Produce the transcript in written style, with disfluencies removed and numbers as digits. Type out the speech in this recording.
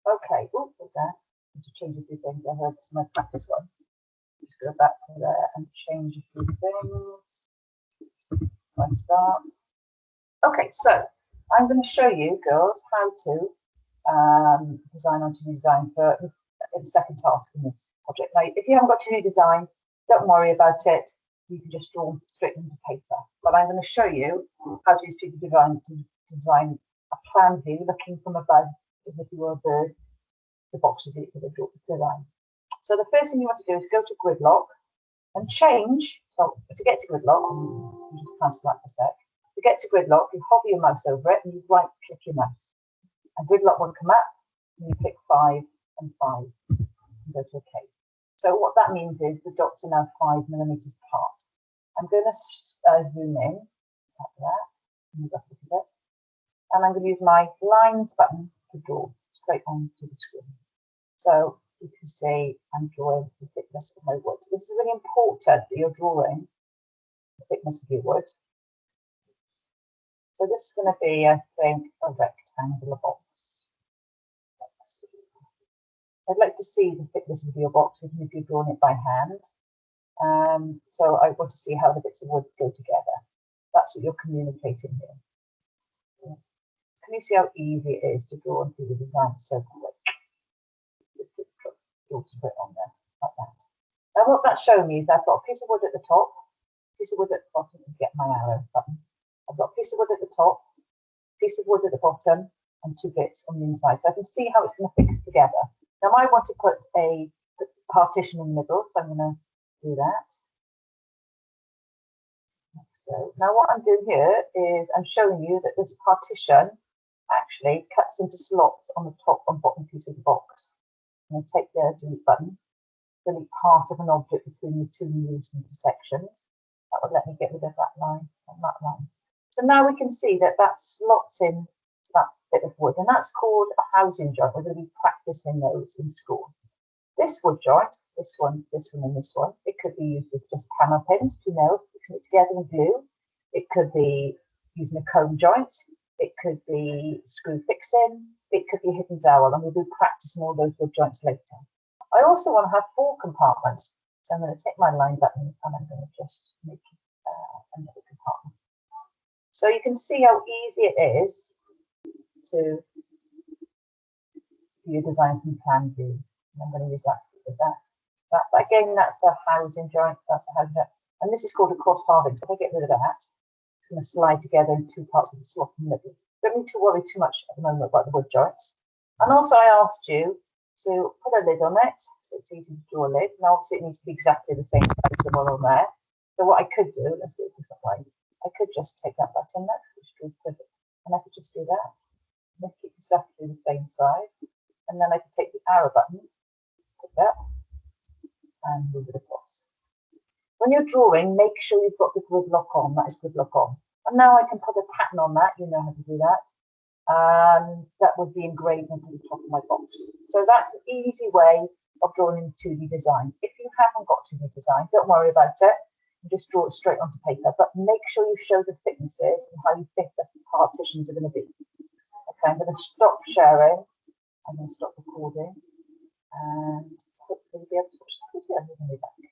Okay, oh, there. I need to change a few things. I heard this is my practice one. Just go back to there and change a few things. I start. Okay, so I'm going to show you girls how to design on 2D design for the second task in this project. Now, if you haven't got 2D design, don't worry about it. You can just draw straight into paper. But I'm going to show you how to use 2D design to design a plan view looking from above as if you were a bird, the boxes that you're going to design. So the first thing you want to do is go to gridlock and change. So to get to gridlock, I'll just cancel that for a sec. To get to gridlock, you hover your mouse over it and you right click your mouse. And gridlock will come up and you click 5 and 5 and go to OK. So what that means is the dots are now 5 millimeters apart. I'm going to zoom in like that, move up a little bit, and I'm going to use my lines button to draw straight onto the screen. So you can see I'm drawing the thickness of my wood. This is really important that you're drawing the thickness of your wood. So this is going to be, I think, a rectangular box. I'd like to see the thickness of your box, even if you're drawing it by hand. So I want to see how the bits of wood go together. That's what you're communicating here. Can you see how easy it is to draw and do the design so quick? Draw straight on there, like that. Now what that's showing me is I've got a piece of wood at the top, a piece of wood at the bottom to get my arrow button. I've got a piece of wood at the top, a piece of wood at the bottom, and 2 bits on the inside. So I can see how it's going to fix together. Now I want to put a partition in the middle, so I'm going to do that. So now what I'm doing here is I'm showing you that this partition actually cuts into slots on the top and bottom piece of the box. I'm going to take the delete button, delete part of an object between the 2 moves intersections. That would let me get rid of that line and that line. So now we can see that that slots in that bit of wood, and that's called a housing joint. We're going to be practicing those in school. This wood joint, this one, and this one, it could be used with just hammer pins, 2 nails, fixing it together with glue. It could be using a cone joint. It could be screw fixing. It could be hidden dowel, and we'll be practicing all those wood joints later. I also want to have 4 compartments. So I'm going to take my line button and I'm going to just make another compartment. So you can see how easy it is to do your designs from plan view. I'm going to use that with that. Again, that's a housing joint. That's a housing joint. And this is called a cross halving. So if I get rid of that, it's going to slide together in 2 parts with a slot in the middle. Don't need to worry too much at the moment about the wood joints. And also I asked you to put a lid on it, so it's easy to draw a lid. Now obviously it needs to be exactly the same size as the one on there. So what I could do, let's do it a different way. I could just take that button there, which drew perfect, and I could just do that. Make it exactly the same size. And then I could take the arrow button, put that, and move it across. When you're drawing, make sure you've got the gridlock on. That is gridlock on. And now I can put a pattern on that. You know how to do that. That would be engraved into the top of my box. So that's an easy way of drawing in 2D design. If you haven't got 2D design, don't worry about it. You just draw it straight onto paper. But make sure you show the thicknesses and how you think the partitions are going to be. Okay, I'm going to stop sharing. I'm going to stop recording. And hopefully we'll be able to watch the video when we back.